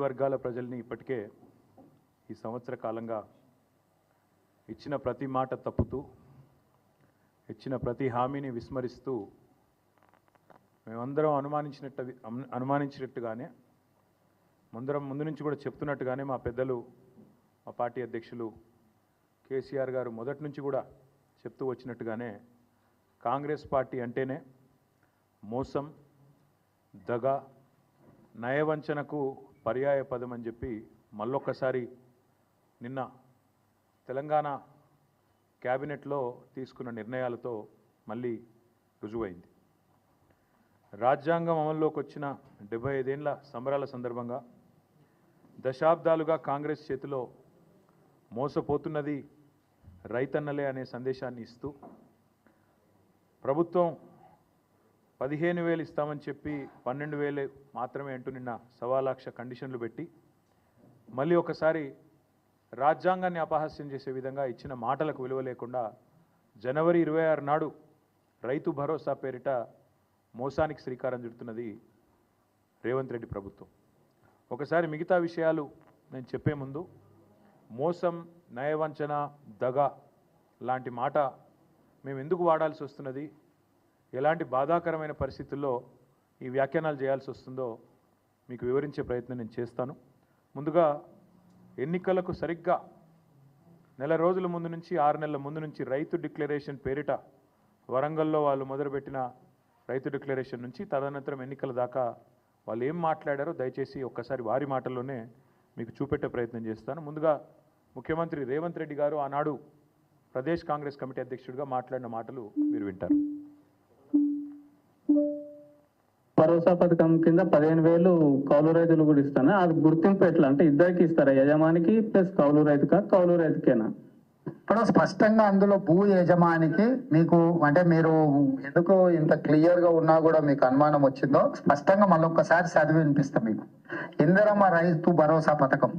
వర్గాల ప్రజల్ని ఇప్పటికే ఈ సంవత్సర కాలంగా ఇచ్చిన ప్రతి మాట తప్పుతూ, ఇచ్చిన ప్రతి హామీని విస్మరిస్తూ, మేమందరం అనుమానించినట్టుగానే ముందు నుంచి కూడా చెప్తున్నట్టుగానే మా పెద్దలు, మా పార్టీ అధ్యక్షులు కేసీఆర్ గారు మొదటి నుంచి కూడా చెప్తూ వచ్చినట్టుగానే కాంగ్రెస్ పార్టీ అంటేనే మోసం, దగ, నయవంచనకు పర్యాయ పదం అని చెప్పి మళ్ళొక్కసారి నిన్న తెలంగాణ క్యాబినెట్లో తీసుకున్న నిర్ణయాలతో మళ్ళీ రుజువైంది. రాజ్యాంగం అమల్లోకి వచ్చిన 75 ఏళ్ల సంబరాల సందర్భంగా దశాబ్దాలుగా కాంగ్రెస్ చేతిలో మోసపోతున్నది రైతన్నలే అనే సందేశాన్ని ఇస్తూ ప్రభుత్వం 15,000 ఇస్తామని చెప్పి 12,000 మాత్రమే అంటూ నిన్న 1,00,000 కండిషన్లు పెట్టి మళ్ళీ ఒకసారి రాజ్యాంగాన్ని అపహాస్యం చేసే విధంగా ఇచ్చిన మాటలకు విలువ లేకుండా జనవరి 26 నాడు రైతు భరోసా పేరిట మోసానికి శ్రీకారం చుడుతున్నది రేవంత్ రెడ్డి ప్రభుత్వం. ఒకసారి మిగతా విషయాలు నేను చెప్పే ముందు మోసం, నయవంచన, దగ లాంటి మాట మేము ఎందుకు వాడాల్సి వస్తున్నది, ఎలాంటి బాధాకరమైన పరిస్థితుల్లో ఈ వ్యాఖ్యానాలు చేయాల్సి వస్తుందో మీకు వివరించే ప్రయత్నం నేను చేస్తాను. ముందుగా ఎన్నికలకు సరిగ్గా నెల రోజుల ముందు నుంచి 6 నెలల ముందు నుంచి రైతు డిక్లరేషన్ పేరిట వరంగల్లో వాళ్ళు మొదలుపెట్టిన రైతు డిక్లరేషన్ నుంచి తదనంతరం ఎన్నికల దాకా వాళ్ళు ఏం మాట్లాడారో దయచేసి ఒక్కసారి వారి మాటల్లోనే మీకు చూపెట్టే ప్రయత్నం చేస్తాను. ముందుగా ముఖ్యమంత్రి రేవంత్ రెడ్డి గారు ఆనాడు ప్రదేశ్ కాంగ్రెస్ కమిటీ అధ్యక్షుడిగా మాట్లాడిన మాటలు మీరు వింటారు. భరోసా పథకం కింద 15,000 కౌలు రైతులు కూడా ఇస్తాను. అది గుర్తింపు ఎట్లా అంటే ఇద్దరికి ఇస్తారా, యజమానికి ప్లస్ కౌలు రైతుకా, కౌలు రైతుకేనా? ఇప్పుడు స్పష్టంగా అందులో భూ యజమానికి మీకు అంటే మీరు ఎందుకు ఇంత క్లియర్ గా ఉన్నా కూడా మీకు అనుమానం వచ్చిందో స్పష్టంగా మళ్ళొక్కసారి చదివి వినిపిస్తాం మీకు. ఇందిరమ్మ రైతు భరోసా పథకం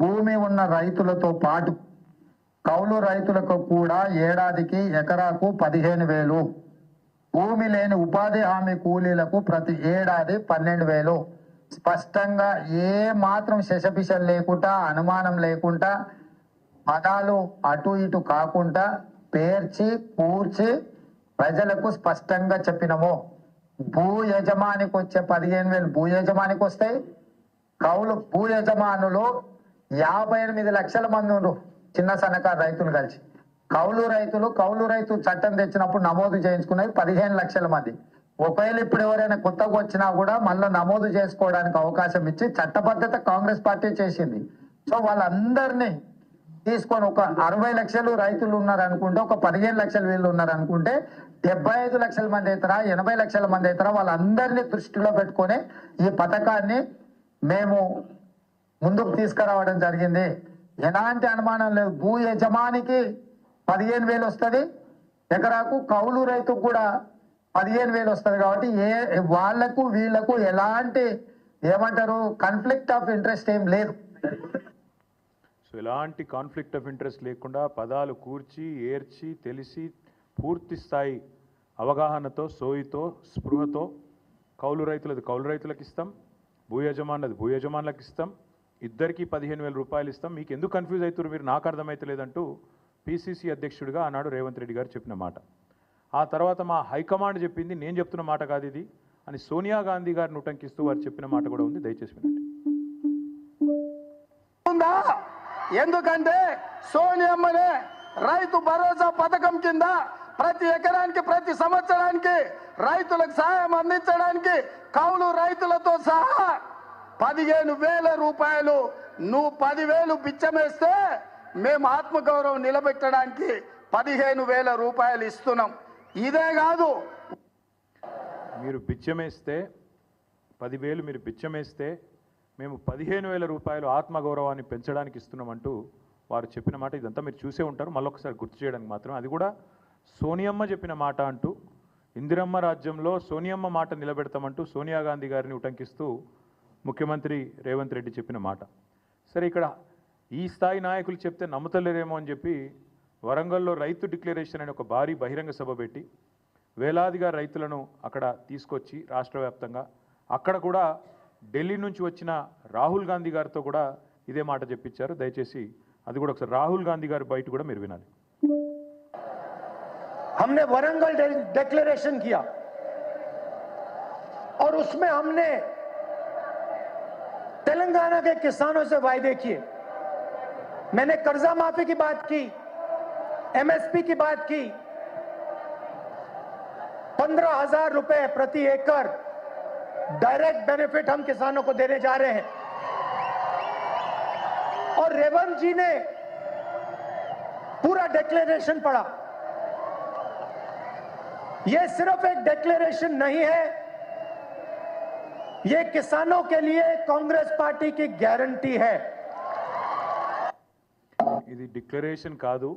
భూమి ఉన్న రైతులతో పాటు కౌలు రైతులకు కూడా ఏడాదికి ఎకరాకు 15,000, భూమి లేని ఉపాధి హామీ కూలీలకు ప్రతి ఏడాది 12,000. స్పష్టంగా ఏ మాత్రం శశపిశలు లేకుండా, అనుమానం లేకుండా, పదాలు అటు ఇటు కాకుండా పేర్చి కూర్చి ప్రజలకు స్పష్టంగా చెప్పినము. భూ యజమానికి వచ్చే 15,000 భూ యజమానికి వస్తాయి. భూ యజమానులు 58 లక్షల మంది ఉన్నారు, చిన్న సన్నకారు రైతులు కలిసి. కౌలు రైతు చట్టం తెచ్చినప్పుడు నమోదు చేయించుకునేది 15 లక్షల మంది. ఒకవేళ ఇప్పుడు ఎవరైనా కొత్తగా వచ్చినా కూడా మళ్ళీ నమోదు చేసుకోవడానికి అవకాశం ఇచ్చి చట్టబద్ధత కాంగ్రెస్ పార్టీ చేసింది. సో వాళ్ళందరినీ తీసుకొని ఒక 60 లక్షలు రైతులు ఉన్నారు అనుకుంటే, ఒక 15 లక్షల వీళ్ళు ఉన్నారు అనుకుంటే 75 లక్షల మంది అవుతారా, 80 లక్షల మంది అవుతారా, వాళ్ళందరినీ దృష్టిలో పెట్టుకొని ఈ పథకాన్ని మేము ముందుకు తీసుకురావడం జరిగింది. ఎలాంటి అనుమానం లేదు. భూ యజమానికి 15,000 వస్తుంది ఎకరాకు, కౌలు రైతుకు కూడా 15,000 వస్తుంది. కాబట్టి వాళ్లకు వీళ్లకు ఎలాంటి ఏమంటారు కాన్ఫ్లిక్ట్ ఆఫ్ ఇంట్రెస్ట్ ఏం లేదు. సో ఎలాంటి కాన్ఫ్లిక్ట్ ఆఫ్ ఇంట్రెస్ట్ లేకుండా పదాలు కూర్చి ఏర్చి తెలిసి పూర్తి స్థాయి అవగాహనతో, సోయితో, స్పృహతో కౌలు రైతులకు ఇస్తాం, భూ యజమానులకు ఇస్తాం, ఇద్దరికి 15,000 రూపాయలు ఇస్తాం. మీకు ఎందుకు కన్ఫ్యూజ్ అవుతారు మీరు, నాకు అర్థమైతలేదంటూ పిసిసి అధ్యక్షుడిగా ఆనాడు రేవంత్ రెడ్డి గారు చెప్పిన మాట. ఆ తర్వాత మా హైకమాండ్ చెప్పింది, నేను చెప్తున్న మాట కాదు ఇది అని సోనియా గాంధీ గారిని ఉటంకిస్తూ వారు చెప్పిన మాట కూడా ఉంది. దయచేసి వినండి. ఎందుకంటే సోనియమ్మనే రైతు భరోసా పథకం కింద ప్రతి ఎకరానికి ప్రతి సంవత్సరానికి రైతులకు సహాయం అందించడానికి కౌలు రైతులతో సహా 15,000 రూపాయలు, నువ్వు 10,000 బిచ్చమేస్తే మేము ఆత్మగౌరవం నిలబెట్టడానికి 15,000 రూపాయలు ఇస్తున్నాం. ఇదే కాదు, మీరు బిచ్చమేస్తే 10,000 మీరు బిచ్చమేస్తే మేము 15,000 రూపాయలు ఆత్మగౌరవాన్ని పెంచడానికి ఇస్తున్నామంటూ వారు చెప్పిన మాట. ఇదంతా మీరు చూసే ఉంటారు, మళ్ళొకసారి గుర్తు చేయడానికి మాత్రం. అది కూడా సోనియమ్మ చెప్పిన మాట అంటూ, ఇందిరమ్మ రాజ్యంలో సోనియమ్మ మాట నిలబెడతామంటూ సోనియా గాంధీ గారిని ఉటంకిస్తూ ముఖ్యమంత్రి రేవంత్ రెడ్డి చెప్పిన మాట. సరే, ఇక్కడ ఈ స్థాయి నాయకులు చెప్తే నమ్మతలేరేమో అని చెప్పి వరంగల్లో రైతు డిక్లరేషన్ అనే ఒక భారీ బహిరంగ సభ పెట్టి వేలాదిగా రైతులను అక్కడ తీసుకొచ్చి రాష్ట్ర వ్యాప్తంగా అక్కడ కూడా ఢిల్లీ నుంచి వచ్చిన రాహుల్ గాంధీ గారితో కూడా ఇదే మాట చెప్పించారు. దయచేసి అది కూడా ఒకసారి రాహుల్ గాంధీ గారి బయట కూడా మీరు వినాలి. हमने वरंगल डिक्लेरेशन किया और उसमें हमने तेलंगाना के किसानों से वायदे किए. मैंने कर्जा माफी की बात की, एमएसपी की बात की, 15,000 रुपए प्रति एकड़ डायरेक्ट बेनिफिट हम किसानों को देने जा रहे हैं. और रेवंत जी ने पूरा डिक्लेरेशन पढ़ा. यह सिर्फ एक डिक्लेरेशन नहीं है, यह किसानों के लिए कांग्रेस पार्टी की गारंटी है. ఇది డిక్లరేషన్ కాదు,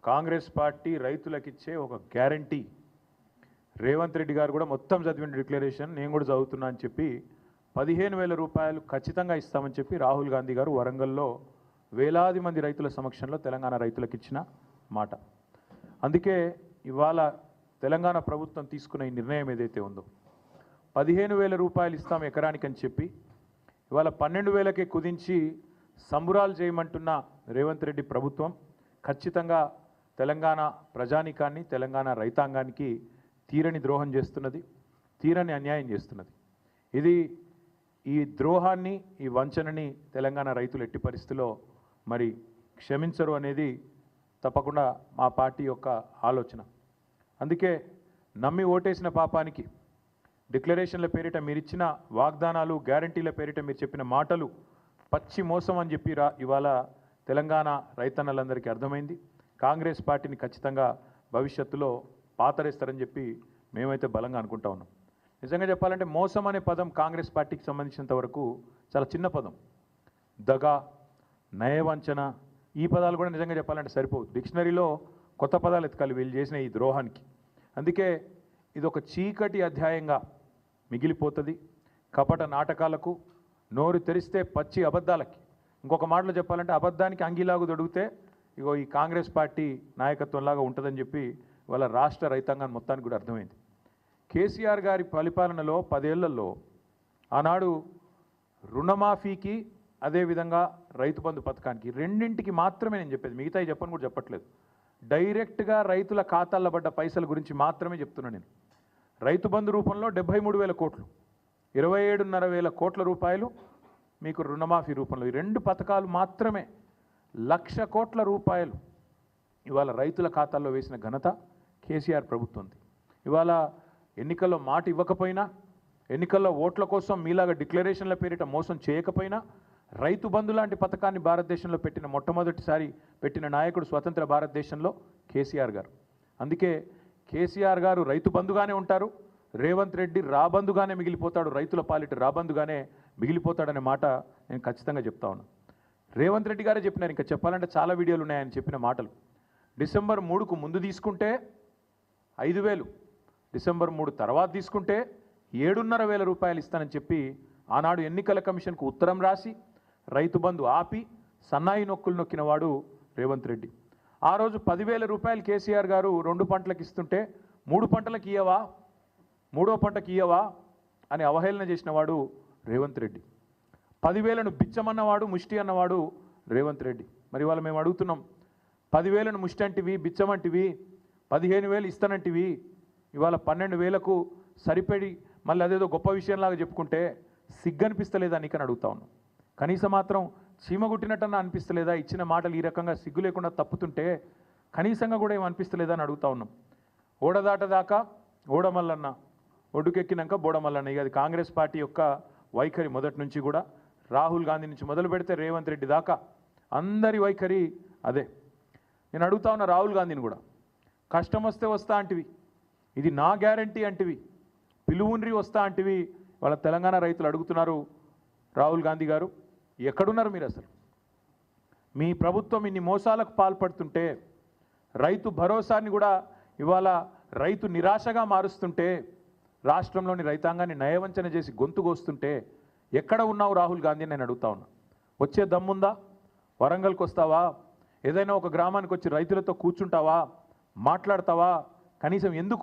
కాంగ్రెస్ పార్టీ రైతులకిచ్చే ఒక గ్యారంటీ. రేవంత్ రెడ్డి గారు కూడా మొత్తం చదివిన డిక్లరేషన్ నేను కూడా చదువుతున్నా అని చెప్పి 15,000 రూపాయలు ఖచ్చితంగా ఇస్తామని చెప్పి రాహుల్ గాంధీ గారు వరంగల్లో వేలాది మంది రైతుల సమక్షంలో తెలంగాణ రైతులకు ఇచ్చిన మాట. అందుకే ఇవాళ తెలంగాణ ప్రభుత్వం తీసుకున్న ఈ నిర్ణయం ఏదైతే ఉందో 15,000 రూపాయలు ఇస్తాం ఎకరానికి అని చెప్పి ఇవాళ 12,000కే కుదించి సంబురాలు చేయమంటున్న రేవంత్ రెడ్డి ప్రభుత్వం ఖచ్చితంగా తెలంగాణ ప్రజానికాన్ని, తెలంగాణ రైతాంగానికి తీరని ద్రోహం చేస్తున్నది, తీరని అన్యాయం చేస్తున్నది. ఈ ద్రోహాన్ని, ఈ వంచనని తెలంగాణ రైతులు ఎట్టి పరిస్థితిలో మరి క్షమించరు అనేది తప్పకుండా మా పార్టీ యొక్క ఆలోచన. అందుకే నమ్మి ఓటేసిన పాపానికి డిక్లరేషన్ల పేరిట మీరిచ్చిన వాగ్దానాలు, గ్యారంటీల పేరిట మీరు చెప్పిన మాటలు పచ్చి మోసం అని చెప్పి ఇవాళ తెలంగాణ రైతన్నలందరికీ అర్థమైంది. కాంగ్రెస్ పార్టీని ఖచ్చితంగా భవిష్యత్తులో పాతరేస్తారని చెప్పి మేమైతే బలంగా అనుకుంటా ఉన్నాం. నిజంగా చెప్పాలంటే మోసం అనే పదం కాంగ్రెస్ పార్టీకి సంబంధించినంత వరకు చాలా చిన్న పదం. దగా, నయవంచన, ఈ పదాలు కూడా నిజంగా చెప్పాలంటే సరిపోవు. డిక్షనరీలో కొత్త పదాలు ఎతకాలి వీళ్ళు చేసిన ఈ ద్రోహానికి. అందుకే ఇది ఒక చీకటి అధ్యాయంగా మిగిలిపోతుంది. కపట నాటకాలకు, నోరు తెరిస్తే పచ్చి అబద్ధాలకి, ఇంకొక మాటలో చెప్పాలంటే అబద్ధానికి అంగీలాగు దొడిగితే ఇగో ఈ కాంగ్రెస్ పార్టీ నాయకత్వంలాగా ఉంటుందని చెప్పి వాళ్ళ రాష్ట్ర రైతాంగాన్ని మొత్తానికి కూడా అర్థమైంది. కేసీఆర్ గారి పరిపాలనలో 10 ఏళ్లలో ఆనాడు రుణమాఫీకి, అదేవిధంగా రైతు బంధు పథకానికి రెండింటికి మాత్రమే నేను చెప్పేది, మిగతా చెప్పని కూడా చెప్పట్లేదు. డైరెక్ట్గా రైతుల ఖాతాల్లో పడ్డ పైసల గురించి మాత్రమే చెప్తున్నాను నేను. రైతు బంధు రూపంలో 73,000 కోట్లు, 27,500 కోట్ల రూపాయలు మీకు రుణమాఫీ రూపంలో, ఈ 2 పథకాలు మాత్రమే 1,00,000 కోట్ల రూపాయలు ఇవాళ రైతుల ఖాతాల్లో వేసిన ఘనత కేసీఆర్ ప్రభుత్వంది. ఇవాళ ఎన్నికల్లో మాట ఇవ్వకపోయినా, ఎన్నికల్లో ఓట్ల కోసం మీలాగా డిక్లరేషన్ల పేరిట మోసం చేయకపోయినా, రైతు బంధు లాంటి పథకాన్ని భారతదేశంలో పెట్టిన మొట్టమొదటిసారి పెట్టిన నాయకుడు స్వతంత్ర భారతదేశంలో కేసీఆర్ గారు. అందుకే కేసీఆర్ గారు రైతు బంధుగానే ఉంటారు, రేవంత్ రెడ్డి రాబందుగానే మిగిలిపోతాడు, రైతుల పాలిట రాబందుగానే మిగిలిపోతాడనే మాట నేను ఖచ్చితంగా చెప్తా ఉన్నాను. రేవంత్ రెడ్డి గారే చెప్పినారు, ఇంకా చెప్పాలంటే చాలా వీడియోలు ఉన్నాయని చెప్పిన మాటలు. డిసెంబర్ 3కు ముందు తీసుకుంటే 5,000, డిసెంబర్ 3 తర్వాత తీసుకుంటే 7,500 రూపాయలు ఇస్తానని చెప్పి ఆనాడు ఎన్నికల కమిషన్కు ఉత్తరం రాసి రైతు బంధు ఆపి సన్నాయి నొక్కులు నొక్కిన వాడు రేవంత్ రెడ్డి. ఆ రోజు 10,000 రూపాయలు కేసీఆర్ గారు 2 పంటలకు ఇస్తుంటే 3 పంటలకు ఇయ్యవా, 3వ పంటకి ఇయ్యవా అని అవహేళన చేసిన వాడు రేవంత్ రెడ్డి. 10,000ను బిచ్చమన్నవాడు, ముష్టి అన్నవాడు రేవంత్ రెడ్డి. మరి ఇవాళ మేము అడుగుతున్నాం, 10,000ను ముష్టి అంటివి, బిచ్చమంటివి, 15,000 ఇస్తానంటివి, ఇవాళ 12,000కు సరిపడి మళ్ళీ అదేదో గొప్ప విషయంలాగా చెప్పుకుంటే సిగ్గనిపిస్తలేదా నీకని అడుగుతా ఉన్నాం. కనీసం మాత్రం చీమగుట్టినట్టన్నా అనిపిస్తలేదా? ఇచ్చిన మాటలు ఈ రకంగా సిగ్గు లేకుండా తప్పుతుంటే కనీసంగా కూడా ఏం అనిపిస్తలేదా అని అడుగుతా ఉన్నాం. ఓడదాటదాకా ఓడమల్లన్న, ఒడ్డుకెక్కినాక బోడమల్లన్న. ఇక అది కాంగ్రెస్ పార్టీ యొక్క వైఖరి మొదటి నుంచి కూడా. రాహుల్ గాంధీ నుంచి మొదలు పెడితే రేవంత్ రెడ్డి దాకా అందరి వైఖరి అదే. నేను అడుగుతా ఉన్న రాహుల్ గాంధీని కూడా, కష్టం వస్తే వస్తా అంటివి, ఇది నా గ్యారంటీ అంటివి, పిలువుండ్రి వస్తా అంటివి. వాళ్ళ తెలంగాణ రైతులు అడుగుతున్నారు, రాహుల్ గాంధీ గారు ఎక్కడున్నారు మీరు? అసలు మీ ప్రభుత్వం ఇన్ని మోసాలకు పాల్పడుతుంటే, రైతు భరోసాని కూడా ఇవాళ రైతు నిరాశగా మారుస్తుంటే, రాష్ట్రంలోని రైతాంగాన్ని నయవంచన చేసి గొంతు కోస్తుంటే ఎక్కడ ఉన్నావు రాహుల్ గాంధీ నేను అడుగుతా ఉన్నా. వచ్చే దమ్ముందా? వరంగల్కి వస్తావా? ఏదైనా ఒక గ్రామానికి వచ్చి రైతులతో కూర్చుంటావా? మాట్లాడతావా? కనీసం ఎందుకు